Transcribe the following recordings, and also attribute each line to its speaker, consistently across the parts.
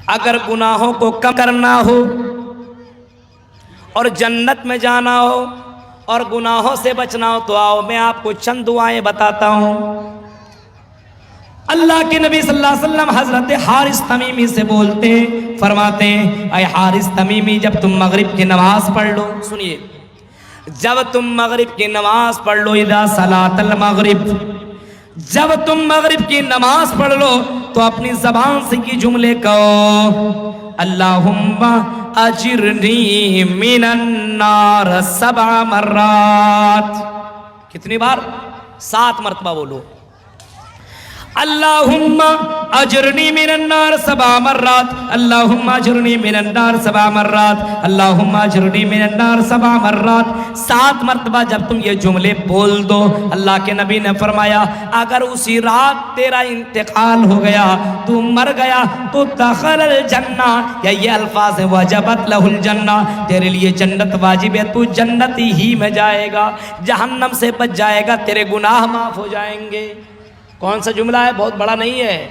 Speaker 1: اگر گناہوں کو کم کرنا ہو اور جنت میں جانا ہو اور گناہوں سے بچنا ہو تو آؤ میں آپ کو چند دعائیں بتاتا ہوں۔ اللہ کے نبی صلی اللہ علیہ وسلم حضرت حارث تمیمی سے بولتے ہیں، فرماتے ہیں اے حارث تمیمی جب تم مغرب کی نماز پڑھ لو، سنیے، جب تم مغرب کی نماز پڑھ لو، اذا صلاۃ المغرب، جب تم مغرب کی نماز پڑھ لو تو اپنی زبان سے یہ جملے کہو، اللہم اجرنی من النار 7 مرات۔ کتنی بار؟ 7 مرتبہ بولو، اللہم اجرنی من النار 7 مرات، اللہم اجرنی من النار 7 مرات، اللہم اجرنی من النار 7 مرات۔ 7 مرتبہ جب تم یہ جملے بول دو، اللہ کے نبی نے فرمایا اگر اسی رات تیرا انتقال ہو گیا، تو مر گیا، تو دخل الجنہ، یا یہ الفاظ ہیں وجبت لہ الجنہ، تیرے لیے جنت واجب ہے، تو جنت ہی میں جائے گا، جہنم سے بچ جائے گا، تیرے گناہ معاف ہو جائیں گے۔ کون سا جملہ ہے؟ بہت بڑا نہیں ہے،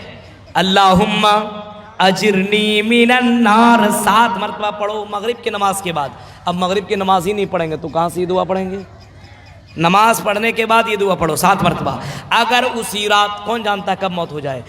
Speaker 1: اللہم اجرنی من النار 7 مرتبہ پڑھو مغرب کی نماز کے بعد۔ اب مغرب کی نماز ہی نہیں پڑھیں گے تو کہاں سے یہ دعا پڑھیں گے؟ نماز پڑھنے کے بعد یہ دعا پڑھو 7 مرتبہ۔ اگر اسی رات، کون جانتا ہے کب موت ہو جائے،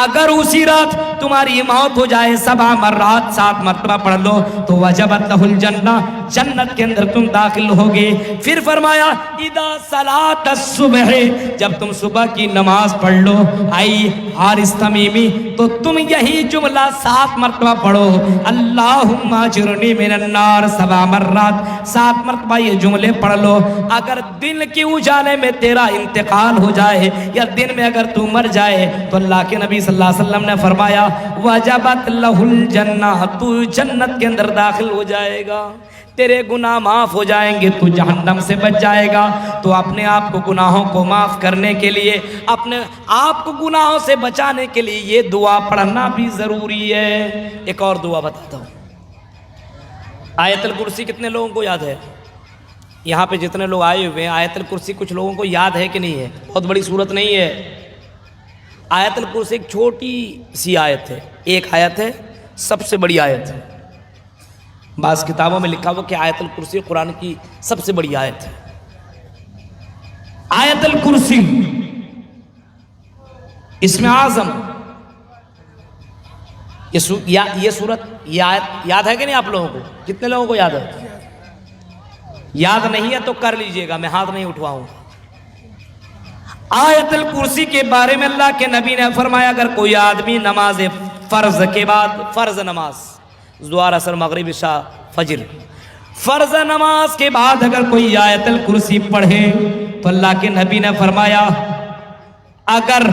Speaker 1: اگر اسی رات تمہاری موت ہو جائے 7 مرات، 7 مرتبہ پڑھ لو تو وجبت لہ الجنہ، جنت کے اندر تم داخل ہوگے۔ پھر فرمایا اذا صلاۃ الصبح، جب تم صبح کی نماز پڑھ لو آئی حارث تمیمی، تو تم یہی جملہ 7 مرتبہ پڑھو، اللہم اجرنی من النار 7 مرات، 7 مرتبہ یہ جملے پڑھ لو۔ اگر دن کے اجالے میں تیرا انتقال ہو جائے یا دن میں اگر تو مر جائے تو اللہ کے نبی صلی اللہ علیہ وسلم نے فرمایا وجبت لہ الجنہ، تو جنت کے اندر داخل ہو جائے گا، تیرے گناہ معاف ہو جائیں گے، تو جہنم سے بچ جائے گا۔ تو اپنے آپ کو گناہوں کو معاف کرنے کے لیے، اپنے آپ کو گناہوں سے بچانے کے لیے یہ دعا پڑھنا بھی ضروری ہے۔ ایک اور دعا بتاتا ہوں، آیت الکرسی کتنے لوگوں کو یاد ہے؟ یہاں پہ جتنے لوگ آئے ہوئے ہیں آیت الکرسی کچھ لوگوں کو یاد ہے کہ نہیں ہے؟ بہت بڑی صورت نہیں ہے، آیت الکرسی ایک چھوٹی سی آیت ہے، ایک آیت ہے، سب سے بڑی آیت ہے۔ بعض کتابوں میں لکھا ہوا کہ آیت الکرسی قرآن کی سب سے بڑی آیت ہے۔ آیت الکرسی اسم اعظم، یہ سورت، یہ آیت یاد ہے کہ نہیں آپ لوگوں کو؟ کتنے لوگوں کو یاد ہے؟ یاد نہیں ہے تو کر لیجئے گا، میں ہاتھ نہیں اٹھواؤں۔ آیت الکرسی کے بارے میں اللہ کے نبی نے فرمایا اگر کوئی آدمی نماز فرض کے بعد، فرض نماز ظہر عصر مغرب عشاء فجر، فرض نماز کے بعد اگر کوئی آیت الکرسی پڑھے تو اللہ کے نبی نے فرمایا اگر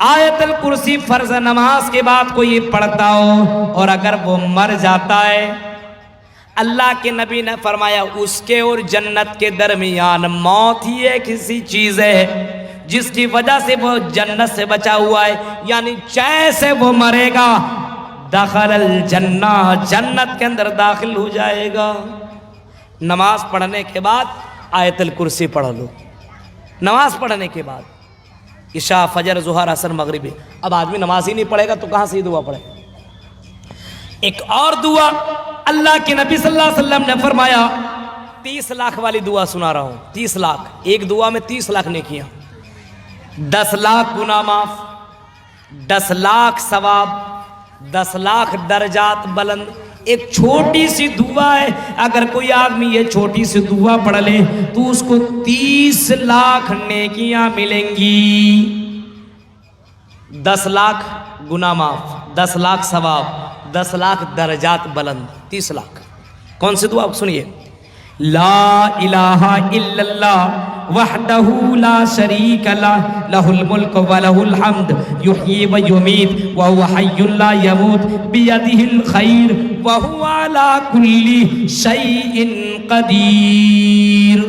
Speaker 1: آیت الکرسی فرض نماز کے بعد کوئی پڑھتا ہو اور اگر وہ مر جاتا ہے، اللہ کے نبی نے فرمایا اس کے اور جنت کے درمیان موت ہی ایک ایسی چیز ہے جس کی وجہ سے وہ جنت سے بچا ہوا ہے، یعنی جیسے وہ مرے گا دخل الجنہ، جنت کے اندر داخل ہو جائے گا۔ نماز پڑھنے کے بعد آیت الکرسی پڑھ لو، نماز پڑھنے کے بعد عشاء فجر ظہر عصر مغرب۔ اب آدمی نماز ہی نہیں پڑھے گا تو کہاں سے یہ دعا پڑھے؟ ایک اور دعا اللہ کے نبی صلی اللہ علیہ وسلم نے فرمایا، 30 لاکھ والی دعا سنا رہا ہوں، 30 لاکھ، ایک دعا میں 30 لاکھ نیکیاں، 10 لاکھ گناہ معاف، 10 لاکھ ثواب، 10 لاکھ درجات بلند۔ ایک چھوٹی سی دعا ہے، اگر کوئی آدمی یہ چھوٹی سی دعا پڑھ لے تو اس کو 30 لاکھ نیکیاں ملیں گی، 10 لاکھ گناہ معاف، 10 لاکھ ثواب، 10 لاکھ درجات بلند، 30 لاکھ۔ کون سی دعا سنیے، لا الہ الا اللہ وحدہ لا شریک لہ لہ الملک ولہ الحمد یحیی و یمیت وہو حی لا یموت بیدہ الخیر وہو علی کل شیء قدیر۔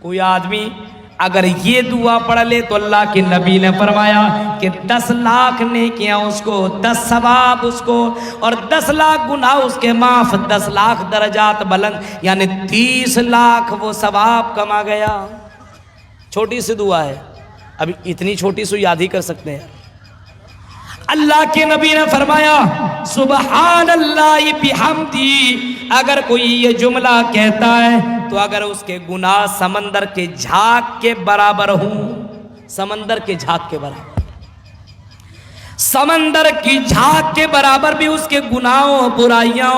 Speaker 1: کوئی آدمی اگر یہ دعا پڑھ لے تو اللہ کے نبی نے فرمایا کہ 10 لاکھ نیکیاں اس کو، 10 ثواب اس کو، اور 10 لاکھ گناہ اس کے معاف، 10 لاکھ درجات بلند، یعنی 30 لاکھ وہ ثواب کما گیا۔ چھوٹی سی دعا ہے، ابھی اتنی چھوٹی سی یاد ہی کر سکتے ہیں۔ اللہ کے نبی نے فرمایا سبحان اللہ بحمدی، اگر کوئی یہ جملہ کہتا ہے تو اگر اس کے گناہ سمندر کے جھاگ کے برابر ہوں، سمندر کے جھاگ کے برابر، سمندر کی جھاگ کے برابر بھی اس کے گناہوں، برائیاں،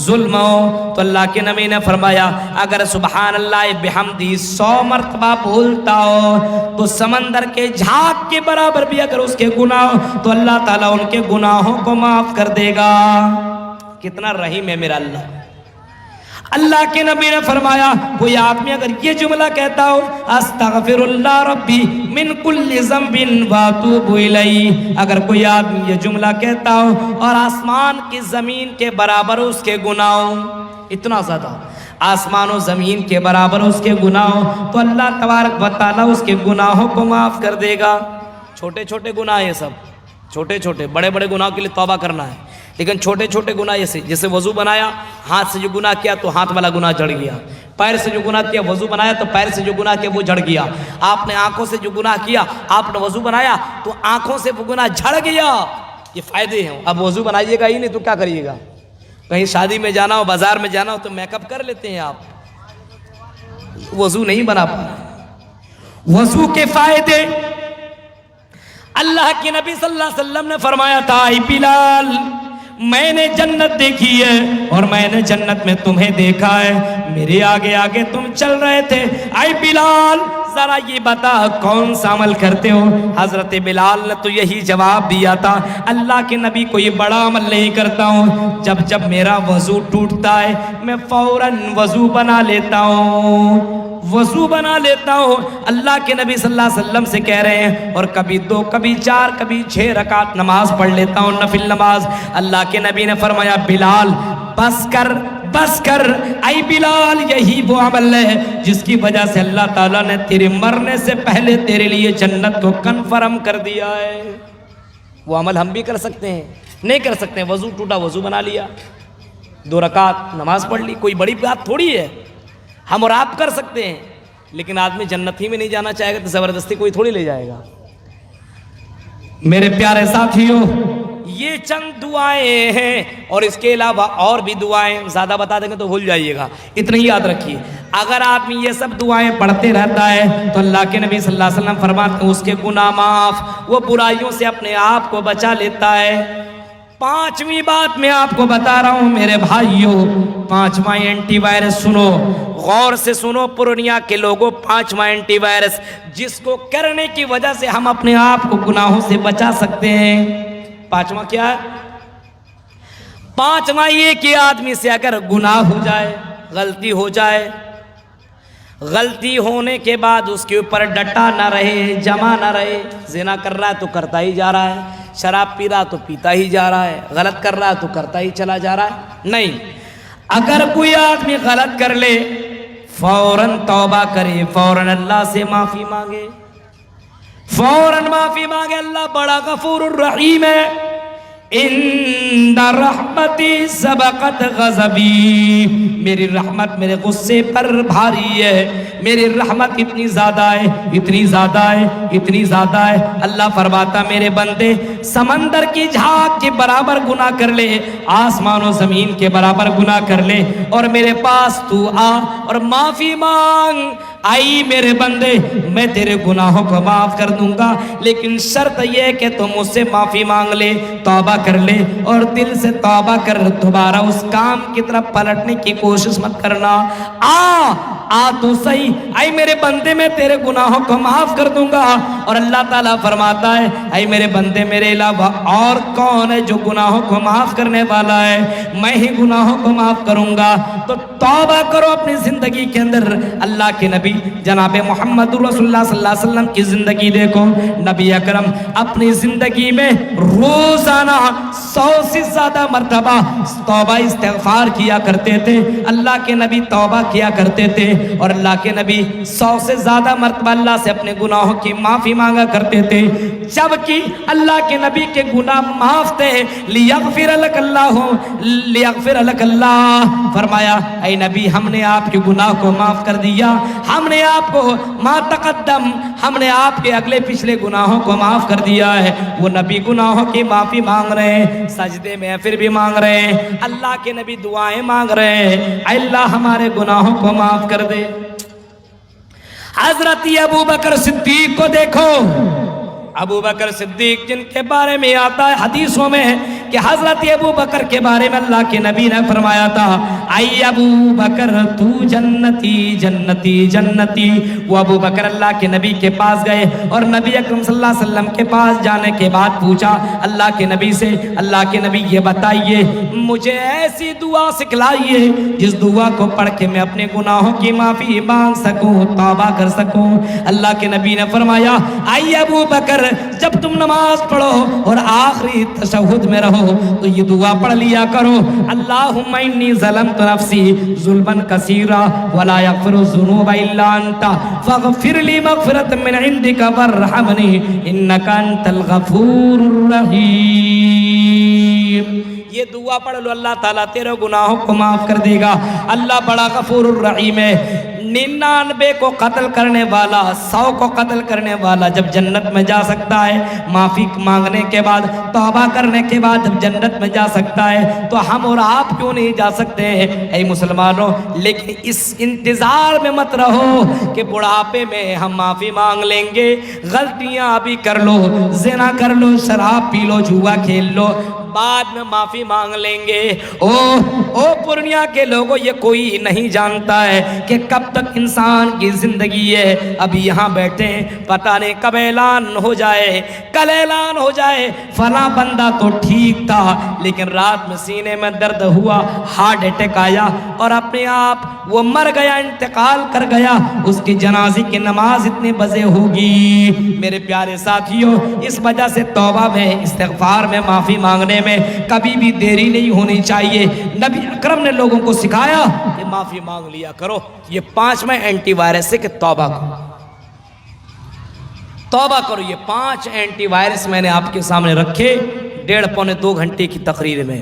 Speaker 1: ظلموں، تو اللہ کے نبی نے فرمایا اگر سبحان اللہ بحمدی 100 مرتبہ بولتا ہو تو سمندر کے جھاگ کے برابر بھی اگر اس کے گناہ، تو اللہ تعالیٰ ان کے گناہوں کو معاف کر دے گا۔ کتنا رحیم ہے میرا اللہ۔ اللہ کے نبی نے فرمایا کوئی آدمی اگر یہ جملہ کہتا ہو استغفر اللہ ربی من کل ذنب واتوب الیہ، اگر کوئی آدمی یہ جملہ کہتا ہو اور آسمان کی زمین کے برابر اس کے گناہوں، اتنا زیادہ آسمان و زمین کے برابر اس کے گناہوں، تو اللہ تبارک و تعالیٰ اس کے گناہوں کو معاف کر دے گا۔ چھوٹے چھوٹے گناہ یہ سب، چھوٹے چھوٹے، بڑے بڑے گناہوں کے لیے توبہ کرنا ہے، لیکن چھوٹے چھوٹے گناہ جیسے وضو بنایا، ہاتھ سے جو گناہ کیا تو ہاتھ والا گناہ جڑ گیا، پیر سے جو گناہ کیا وضو بنایا تو پیر سے جو گناہ کیا وہ جڑ گیا، آپ نے آنکھوں سے جو گناہ کیا آپ نے وضو بنایا تو آنکھوں سے وہ گناہ جھڑ گیا۔ یہ فائدے ہیں۔ اب وضو بنائیے گا ہی نہیں تو کیا کریے گا؟ کہیں شادی میں جانا ہو، بازار میں جانا ہو تو میک اپ کر لیتے ہیں آپ، وضو نہیں بنا پا رہے۔ وضو کے فائدے اللہ کے نبی صلی اللہ علیہ وسلم نے فرمایا تھا اے بلال میں نے جنت دیکھی ہے اور میں نے جنت میں تمہیں دیکھا ہے، میرے آگے آگے تم چل رہے تھے، اے بلال ذرا یہ بتا کون سا عمل کرتے ہو؟ حضرت بلال نے تو یہی جواب دیا تھا اللہ کے نبی کوئی بڑا عمل نہیں کرتا ہوں، جب میرا وضو ٹوٹتا ہے میں فوراً وضو بنا لیتا ہوں، وضو بنا لیتا ہوں۔ اللہ کے نبی صلی اللہ علیہ وسلم سے کہہ رہے ہیں اور کبھی 2 کبھی 4 کبھی 6 رکعت نماز پڑھ لیتا ہوں، نفل نماز۔ اللہ کے نبی نے فرمایا بلال بس کر بس کر، اے بلال یہی وہ عمل ہے جس کی وجہ سے اللہ تعالیٰ نے تیرے مرنے سے پہلے تیرے لیے جنت کو کنفرم کر دیا ہے۔ وہ عمل ہم بھی کر سکتے ہیں؟ نہیں کر سکتے ہیں۔ وضو ٹوٹا وضو بنا لیا، 2 رکعت نماز پڑھ لی، کوئی بڑی بات تھوڑی ہے، ہم اور آپ کر سکتے ہیں، لیکن آدمی جنت ہی میں نہیں جانا چاہے گا تو زبردستی کوئی تھوڑی لے جائے گا۔ میرے پیارے ساتھیوں یہ چند دعائیں ہیں اور اس کے علاوہ اور بھی دعائیں، زیادہ بتا دیں گے تو بھول جائیے گا، اتنا ہی یاد رکھیے اگر آدمی یہ سب دعائیں پڑھتے رہتا ہے تو اللہ کے نبی صلی اللہ علیہ وسلم فرماتے ہیں اس کے گناہ معاف، وہ برائیوں سے اپنے آپ کو بچا لیتا ہے۔ 5ویں بات میں آپ کو بتا رہا ہوں میرے بھائیوں، 5واں اینٹی وائرس سنو، غور سے سنو پورنیا کے لوگوں، 5واں اینٹی وائرس جس کو کرنے کی وجہ سے ہم اپنے آپ کو گناہوں سے بچا سکتے ہیں۔ 5واں کیا ہے؟ 5واں یہ کہ آدمی سے اگر گناہ ہو جائے، غلطی ہو جائے، غلطی ہونے کے بعد اس کے اوپر ڈٹا نہ رہے، جمع نہ رہے، زنا کر رہا ہے تو کرتا ہی جا رہا ہے، شراب پی رہا تو پیتا ہی جا رہا ہے، غلط کر رہا ہے تو کرتا ہی چلا جا رہا ہے، نہیں، اگر کوئی آدمی غلط کر لے فوراً توبہ کرے، فوراً اللہ سے معافی مانگے، فوراً معافی مانگے، اللہ بڑا غفور الرحیم ہے۔ ان رحمتی سبقت غضبی، میری رحمت میرے غصے پر بھاری ہے، میری رحمت اتنی زیادہ ہے، اتنی زیادہ ہے، اتنی زیادہ ہے۔ اللہ فرماتا میرے بندے سمندر کی جھاگ کے برابر گناہ کر لے، آسمان و زمین کے برابر گناہ کر لے اور میرے پاس تو آ اور معافی مانگ، آئی میرے بندے میں تیرے گناہوں کو معاف کر دوں گا، لیکن شرط یہ کہ تم مجھ سے معافی مانگ لے، توبہ کر لے اور دل سے توبہ کر، دوبارہ اس کام کی طرف پلٹنے کی کوشش مت کرنا، آ تو صحیح، اے میرے بندے میں تیرے گناہوں کو معاف کر دوں گا۔ اور اللہ تعالیٰ فرماتا ہے اے میرے بندے میرے علاوہ اور کون ہے جو گناہوں کو معاف کرنے والا ہے؟ میں ہی گناہوں کو معاف کروں گا۔ تو توبہ کرو اپنی زندگی کے اندر۔ اللہ کے نبی جناب محمد رسول اللہ صلی اللہ علیہ وسلم کی زندگی دیکھو، نبی اکرم اپنی زندگی میں روزانہ 100 سے زیادہ مرتبہ توبہ استغفار کیا کرتے تھے، اللہ کے نبی توبہ کیا کرتے تھے، اور اللہ کے نبی 100 سے زیادہ مرتبہ اللہ سے اپنے گناہوں کی معافی مانگا کرتے تھے، جبکہ اللہ کے نبی کے گناہ معاف تھے۔ لیغفر لک اللہ، لیغفر لک اللہ، فرمایا اے نبی ہم نے آپ کے گناہ کو معاف کر دیا، ہم نے آپ کو ما تقدم، ہم نے آپ کے اگلے پچھلے گناہوں کو معاف کر دیا ہے۔ وہ نبی گناہوں کی معافی مانگ رہے ہیں، سجدے میں پھر بھی مانگ رہے ہیں، اللہ کے نبی دعائیں مانگ رہے ہیں، اے اللہ ہمارے گناہوں کو معاف کر دے۔ حضرت ابو بکر صدیق کو دیکھو، ابو بکر صدیق جن کے بارے میں آتا ہے حدیثوں میں کہ حضرت ابو بکر کے بارے میں اللہ کے نبی نے فرمایا تھا اے ابو بکر تو جنتی جنتی جنتی۔ وہ ابو بکر اللہ کے نبی کے پاس گئے اور نبی اکرم صلی اللہ علیہ وسلم کے پاس جانے کے بعد پوچھا اللہ کے نبی سے، اللہ کے نبی یہ بتائیے مجھے ایسی دعا سکھلائیے جس دعا کو پڑھ کے میں اپنے گناہوں کی معافی مانگ سکوں، توبہ کر سکوں۔ اللہ کے نبی نے فرمایا اے ابو بکر جب تم نماز پڑھو اور آخری تشہد میں رہو تو یہ دعا پڑھ لیا کرو، اللہم انی ظلمت نفسی ظلما کثیرا ولا یغفر الذنوب الا انت فاغفر لی مغفرۃ من عندک وارحمنی انک انت الغفور الرحیم۔ یہ دعا پڑھ لو، اللہ تعالیٰ تیرے گناہوں کو معاف کر دے گا۔ اللہ بڑا غفور الرحیم ہے۔ 99 کو قتل کرنے والا، 100 کو قتل کرنے والا جب جنت میں جا سکتا ہے، معافی مانگنے کے بعد، توبہ کرنے کے بعد جب جنت میں جا سکتا ہے، تو ہم اور آپ کیوں نہیں جا سکتے ہیں؟ اے مسلمانوں، لیکن اس انتظار میں مت رہو کہ بڑھاپے میں ہم معافی مانگ لیں گے، غلطیاں ابھی کر لو، زنا کر لو، شراب پی لو، جوا کھیل لو، بعد میں معافی مانگ لیں گے۔ او پورنیہ کے لوگوں، یہ کوئی نہیں جانتا ہے کہ کب تک انسان کی زندگی ہے۔ اب یہاں بیٹھے ہیں، پتہ نہیں کب اعلان ہو جائے، کل اعلان ہو جائے فلاں بندہ تو ٹھیک تھا لیکن رات میں سینے میں درد ہوا، ہارٹ اٹیک آیا اور اپنے آپ وہ مر گیا، انتقال کر گیا، اس کی جنازے کی نماز اتنے بجے ہوگی۔ میرے پیارے ساتھیوں، اس وجہ سے توبہ میں، استغفار میں، معافی مانگنے میں کبھی بھی دیری نہیں ہونی چاہیے۔ نبی اکرم نے لوگوں کو سکھایا کہ معافی مانگ لیا کرو۔ یہ 5واں اینٹی وائرس ہے کہ توبہ کرو، توبہ کرو۔ یہ 5 اینٹی وائرس میں نے آپ کے سامنے رکھے 1.5 پونے 2 گھنٹے کی تقریر میں،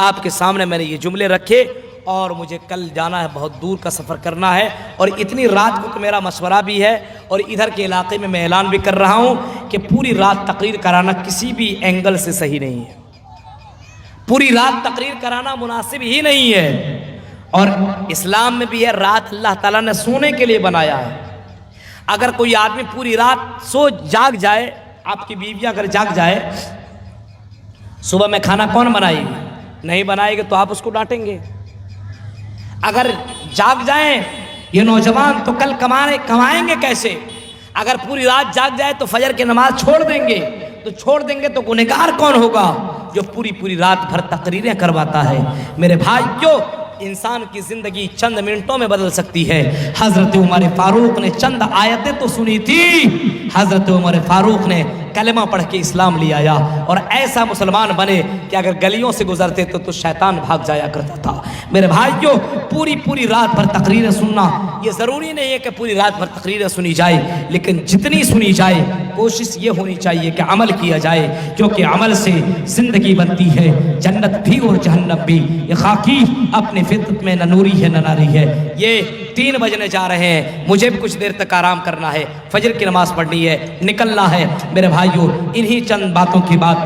Speaker 1: آپ کے سامنے میں نے یہ جملے رکھے، اور مجھے کل جانا ہے، بہت دور کا سفر کرنا ہے، اور اتنی رات کو تو میرا مشورہ بھی ہے، اور ادھر کے علاقے میں اعلان بھی کر رہا ہوں کہ پوری رات تقریر کرانا کسی بھی اینگل سے صحیح نہیں ہے، پوری رات تقریر کرانا مناسب ہی نہیں ہے۔ اور اسلام میں بھی ہے رات اللہ تعالیٰ نے سونے کے لیے بنایا ہے۔ اگر کوئی آدمی پوری رات سو جاگ جائے، آپ کی بیویاں اگر جاگ جائے، صبح میں کھانا کون بنائے گی؟ نہیں بنائے گے تو آپ اس کو ڈانٹیں گے۔ اگر جاگ جائیں یہ نوجوان تو کل کمائیں گے کیسے؟ اگر پوری رات جاگ جائے تو فجر کی نماز چھوڑ دیں گے، تو چھوڑ دیں گے تو گنہگار کون ہوگا؟ جو پوری رات بھر تقریریں کرواتا ہے۔ میرے بھائیو، انسان کی زندگی چند منٹوں میں بدل سکتی ہے۔ حضرت عمر فاروق نے چند آیتیں تو سنی تھی، حضرت عمر فاروق نے کلمہ پڑھ کے اسلام لے آیا اور ایسا مسلمان بنے کہ اگر گلیوں سے گزرتے تو شیطان بھاگ جایا کرتا تھا۔ میرے بھائیوں، پوری رات بھر تقریریں سننا، یہ ضروری نہیں ہے کہ پوری رات بھر تقریریں سنی جائے، لیکن جتنی سنی جائے کوشش یہ ہونی چاہیے کہ عمل کیا جائے، کیونکہ عمل سے زندگی بنتی ہے، جنت بھی اور جہنم بھی۔ یہ خاکی اپنے فطرت میں نہ نوری ہے نہ ناری ہے۔ یہ 3 بجنے جا رہے ہیں، مجھے بھی کچھ دیر تک آرام کرنا ہے، فجر کی نماز پڑھنی ہے، نکلنا ہے۔ میرے بھائیوں، انہی چند باتوں کی بات،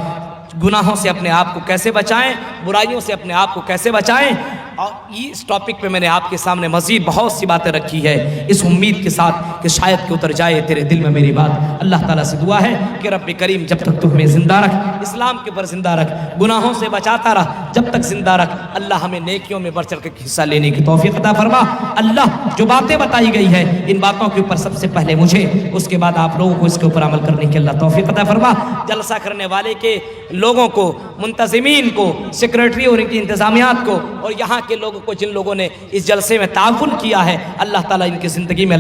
Speaker 1: گناہوں سے اپنے آپ کو کیسے بچائیں، برائیوں سے اپنے آپ کو کیسے بچائیں، اور اس ٹاپک پہ میں نے آپ کے سامنے مزید بہت سی باتیں رکھی ہے، اس امید کے ساتھ کہ شاید کہ اتر جائے تیرے دل میں میری بات۔ اللہ تعالیٰ سے دعا ہے کہ رب کریم جب تک تو ہمیں زندہ رکھ، اسلام کے اوپر زندہ رکھ، گناہوں سے بچاتا رہ، جب تک زندہ رکھ۔ اللہ ہمیں نیکیوں میں بڑھ چڑھ کے حصہ لینے کی توفیق عطا فرما۔ اللہ جو باتیں بتائی گئی ہے ان باتوں کے اوپر سب سے پہلے مجھے، اس کے بعد آپ لوگوں کو اس کے اوپر عمل کرنے کی اللہ توفیق عطا فرما۔ جلسہ کرنے والے کے لوگوں کو، منتظمین کو، سیکریٹری اور ان کی انتظامیات کو، اور یہاں کے لوگوں کو جن لوگوں نے اس جلسے میں تعاون کیا ہے اللہ تعالیٰ ان کی زندگی میں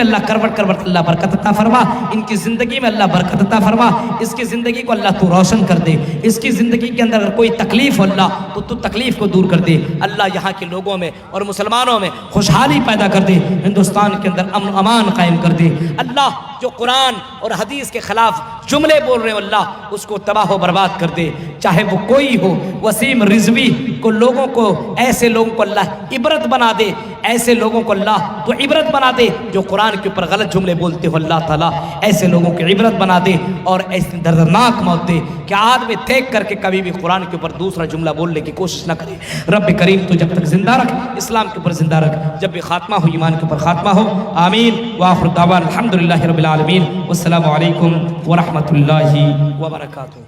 Speaker 1: اللہ کروٹ اللہ برکت عطا فرما، ان کی زندگی میں اللہ برکت عطا فرما، اس کی زندگی کو اللہ تو روشن کر دے، اس کی زندگی کے اندر اگر کوئی تکلیف ہو اللہ تو تکلیف کو دور کر دے، اللہ یہاں کے لوگوں میں اور مسلمانوں میں خوشحالی پیدا کر دے، ہندوستان کے اندر امن و امان قائم کر دے، اللہ جو قرآن اور حدیث کے خلاف جملے بول رہے ہیں اللہ اس کو تباہ و برباد کر دے، چاہے وہ کوئی ہو، وسیم رضوی کو لوگوں کو ایسے لوگوں کو اللہ عبرت بنا دے، ایسے لوگوں کو اللہ تو عبرت بنا دے جو قرآن کے اوپر غلط جملے بولتے ہو، اللہ تعالیٰ ایسے لوگوں کی عبرت بنا دے اور ایسی دردناک موت دے کہ آدمی دیکھ کر کے کبھی بھی قرآن کے اوپر دوسرا جملہ بولنے کی کوشش نہ کرے۔ رب کریم تو جب تک زندہ رکھ، اسلام کے اوپر زندہ رکھ، جب بھی خاتمہ ہو ایمان کے اوپر خاتمہ ہو، آمین وآخر دعوان الحمدللہ رب العالمین والسلام علیکم ورحمۃ اللہ وبرکاتہ۔